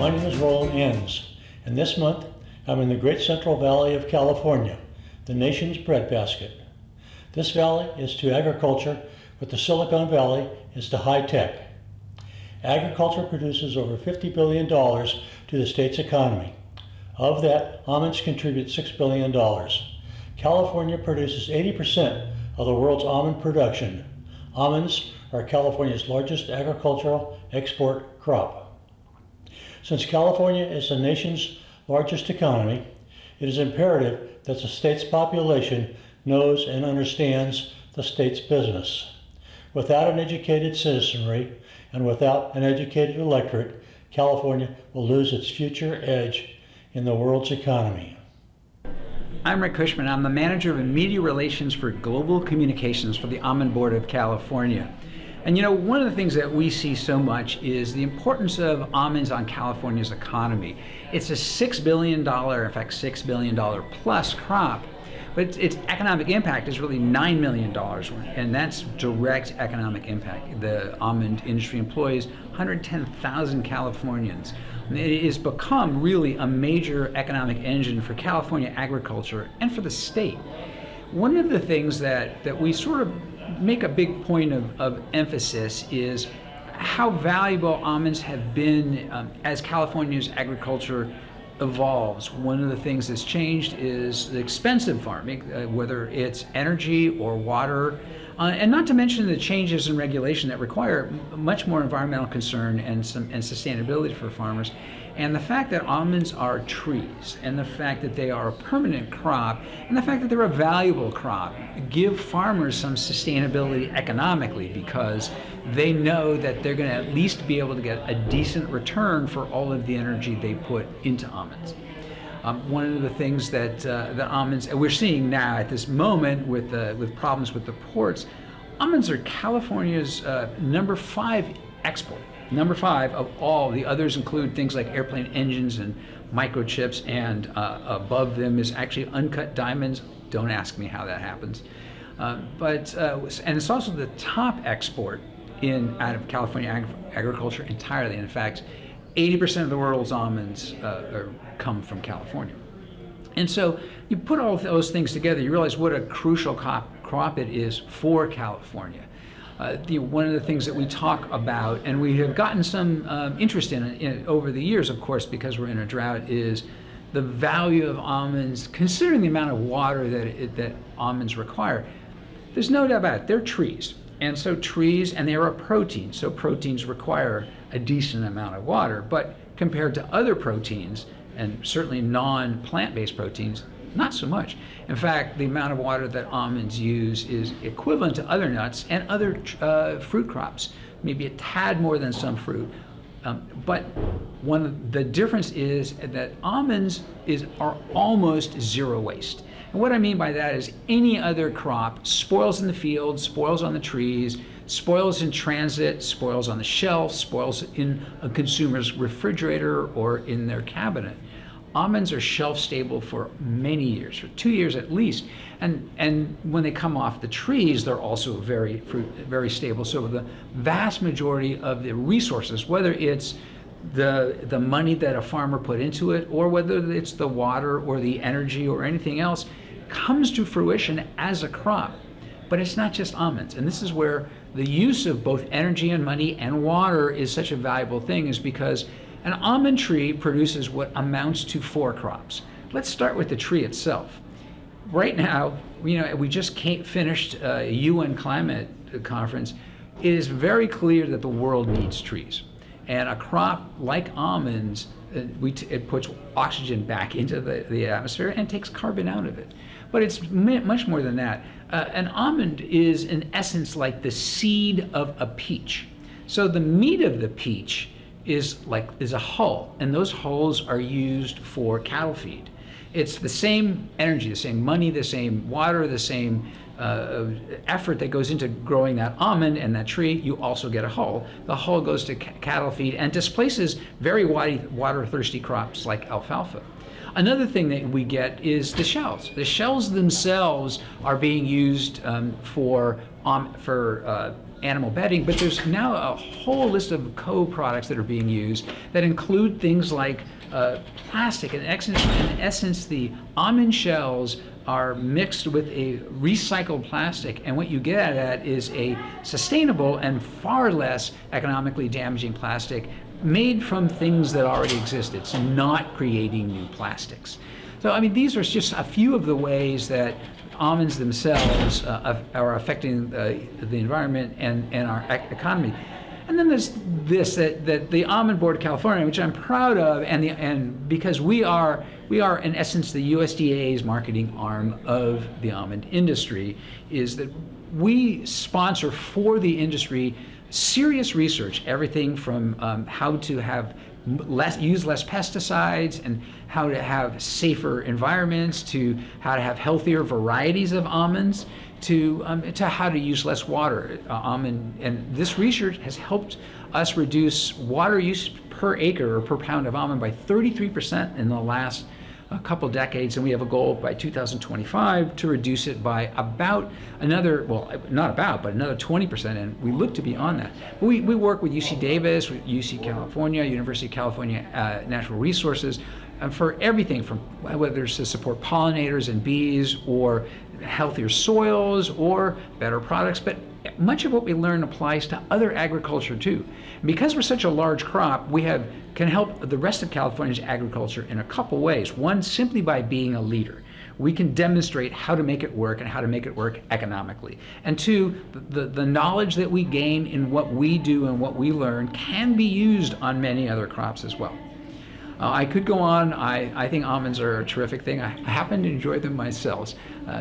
My name is Roland Enns, and this month I'm in the Great Central Valley of California, the nation's breadbasket. This valley is to agriculture what the Silicon Valley is to high tech. Agriculture produces over $50 billion to the state's economy. Of that, almonds contribute $6 billion. California produces 80% of the world's almond production. Almonds are California's largest agricultural export crop. Since California is the nation's largest economy, it is imperative that the state's population knows and understands the state's business. Without an educated citizenry and without an educated electorate, California will lose its future edge in the world's economy. I'm Rick Cushman. I'm the manager of media relations for global communications for the Almond Board of California. And you know, one of the things that we see so much is the importance of almonds on California's economy. It's a $6 billion, in fact $6 billion plus crop, but its economic impact is really $9 million, and that's direct economic impact. The almond industry employs 110,000 Californians. And it has become really a major economic engine for California agriculture and for the state. One of the things that we sort of make a big point of emphasis is how valuable almonds have been as California's agriculture evolves. One of the things that's changed is the expensive farming, whether it's energy or water, and not to mention the changes in regulation that require much more environmental concern and sustainability for farmers. And the fact that almonds are trees, and the fact that they are a permanent crop, and the fact that they're a valuable crop give farmers some sustainability economically, because they know that they're going to at least be able to get a decent return for all of the energy they put into almonds. One of the things that almonds, and we're seeing now at this moment with problems with the ports, almonds are California's number 5 export. Number 5 of all. The others include things like airplane engines and microchips, and above them is actually uncut diamonds. Don't ask me how that happens. And it's also the top export out of California agriculture entirely. In fact, 80% of the world's almonds come from California. And so you put all of those things together, you realize what a crucial crop it is for California. One of the things that we talk about, and we have gotten some interest in it over the years, of course, because we're in a drought, is the value of almonds, considering the amount of water that almonds require. There's no doubt about it, they're trees. And so trees, and they are a protein, so proteins require a decent amount of water. But compared to other proteins, and certainly non-plant-based proteins, not so much. In fact, the amount of water that almonds use is equivalent to other nuts and other fruit crops, maybe a tad more than some fruit. But the difference is that almonds are almost zero waste. And what I mean by that is any other crop spoils in the field, spoils on the trees, spoils in transit, spoils on the shelf, spoils in a consumer's refrigerator or in their cabinet. Almonds are shelf stable for many years, for 2 years at least. And when they come off the trees, they're also very stable. So the vast majority of the resources, whether it's the money that a farmer put into it, or whether it's the water or the energy or anything else, comes to fruition as a crop. But it's not just almonds. And this is where the use of both energy and money and water is such a valuable thing, is because an almond tree produces what amounts to 4 crops. Let's start with the tree itself. Right now, we just finished a UN climate conference. It is very clear that the world needs trees. And a crop like almonds, it puts oxygen back into the atmosphere and takes carbon out of it. But it's much more than that. An almond is, in essence, like the seed of a peach. So the meat of the peach is a hull, and those hulls are used for cattle feed. It's the same energy, the same money, the same water, the same effort that goes into growing that almond and that tree. You also get a hull. The hull goes to cattle feed and displaces very water-thirsty crops like alfalfa. Another thing that we get is the shells. The shells themselves are being used for animal bedding, but there's now a whole list of co-products that are being used that include things like plastic. In essence, the almond shells are mixed with a recycled plastic, and what you get out of that is a sustainable and far less economically damaging plastic made from things that already exist. It's not creating new plastics. So, I mean, these are just a few of the ways that almonds themselves are affecting the environment and our economy. And then there's this, that the Almond Board of California, which I'm proud of, and because we are in essence the USDA's marketing arm of the almond industry, is that we sponsor for the industry serious research, everything from how to have use less pesticides and how to have safer environments, to how to have healthier varieties of almonds, to how to use less water. And this research has helped us reduce water use per acre or per pound of almond by 33% in the last couple decades, and we have a goal by 2025 to reduce it by about another, well, not about, but another 20%, and we look to be on that. We work with UC Davis, with UC California, University of California Natural Resources, for everything from whether it's to support pollinators and bees, or healthier soils, or better products, but much of what we learn applies to other agriculture too. Because we're such a large crop, we can help the rest of California's agriculture in a couple ways. One, simply by being a leader. We can demonstrate how to make it work and how to make it work economically. And two, the knowledge that we gain in what we do and what we learn can be used on many other crops as well. I could go on. I think almonds are a terrific thing. I happen to enjoy them myself.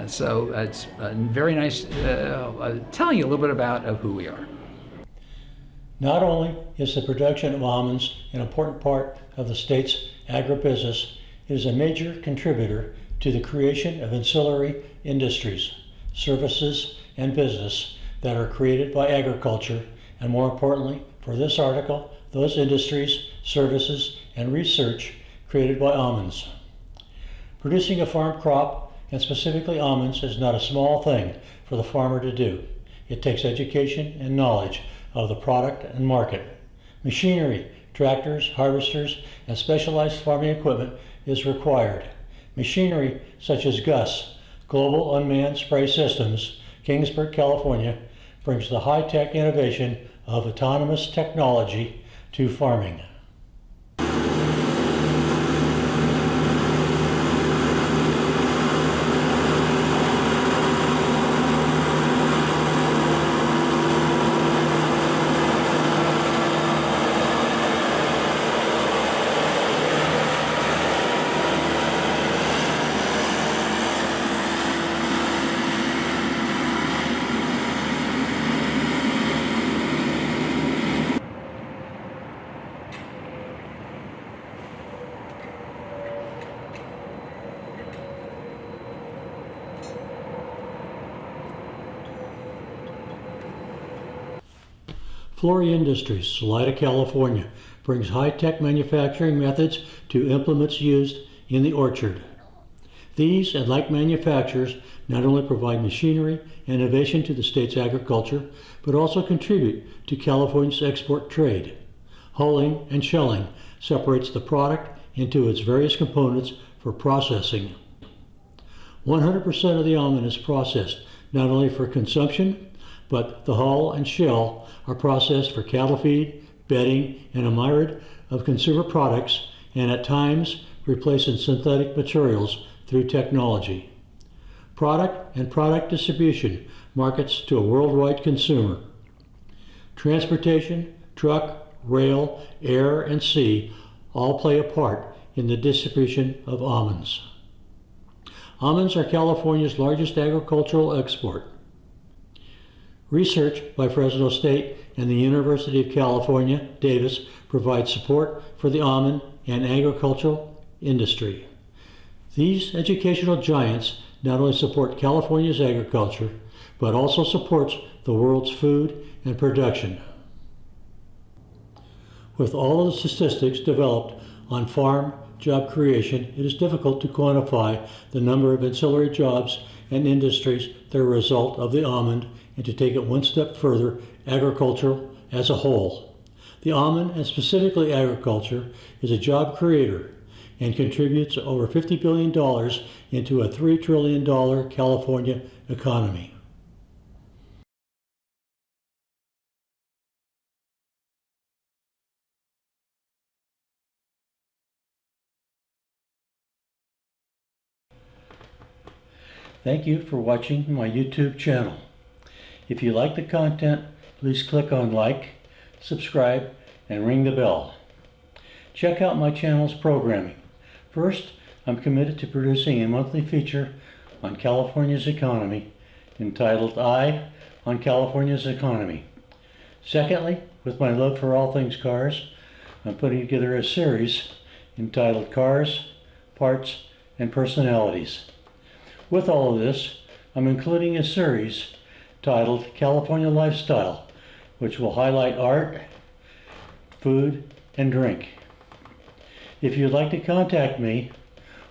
So it's very nice telling you a little bit about who we are. Not only is the production of almonds an important part of the state's agribusiness, it is a major contributor to the creation of ancillary industries, services, and business that are created by agriculture, and more importantly, for this article, those industries, services, and research created by almonds. Producing a farm crop, and specifically almonds, is not a small thing for the farmer to do. It takes education and knowledge of the product and market. Machinery, tractors, harvesters, and specialized farming equipment is required. Machinery such as Guss, Global Unmanned Spray Systems, Kingsburg, California, brings the high-tech innovation of autonomous technology to farming. Flory Industries, Salida, California, brings high-tech manufacturing methods to implements used in the orchard. These, and like manufacturers, not only provide machinery and innovation to the state's agriculture, but also contribute to California's export trade. Hulling and shelling separates the product into its various components for processing. 100% of the almond is processed, not only for consumption, but the hull and shell are processed for cattle feed, bedding, and a myriad of consumer products, and at times replacing synthetic materials through technology. Product and product distribution markets to a worldwide consumer. Transportation, truck, rail, air, and sea all play a part in the distribution of almonds. Almonds are California's largest agricultural export. Research by Fresno State and the University of California, Davis, provides support for the almond and agricultural industry. These educational giants not only support California's agriculture, but also supports the world's food and production. With all of the statistics developed on farm job creation, it is difficult to quantify the number of ancillary jobs and industries that are a result of the almond, and to take it one step further, agriculture as a whole. The almond, and specifically agriculture, is a job creator and contributes over $50 billion into a $3 trillion California economy. Thank you for watching my YouTube channel. If you like the content, please click on like, subscribe, and ring the bell. Check out my channel's programming. First, I'm committed to producing a monthly feature on California's economy entitled Eye on California's Economy. Secondly, with my love for all things cars, I'm putting together a series entitled Cars, Parts, and Personalities. With all of this, I'm including a series titled California Lifestyle, which will highlight art, food, and drink. If you'd like to contact me,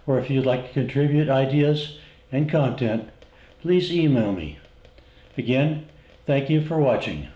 or if you'd like to contribute ideas and content, please email me. Again, thank you for watching.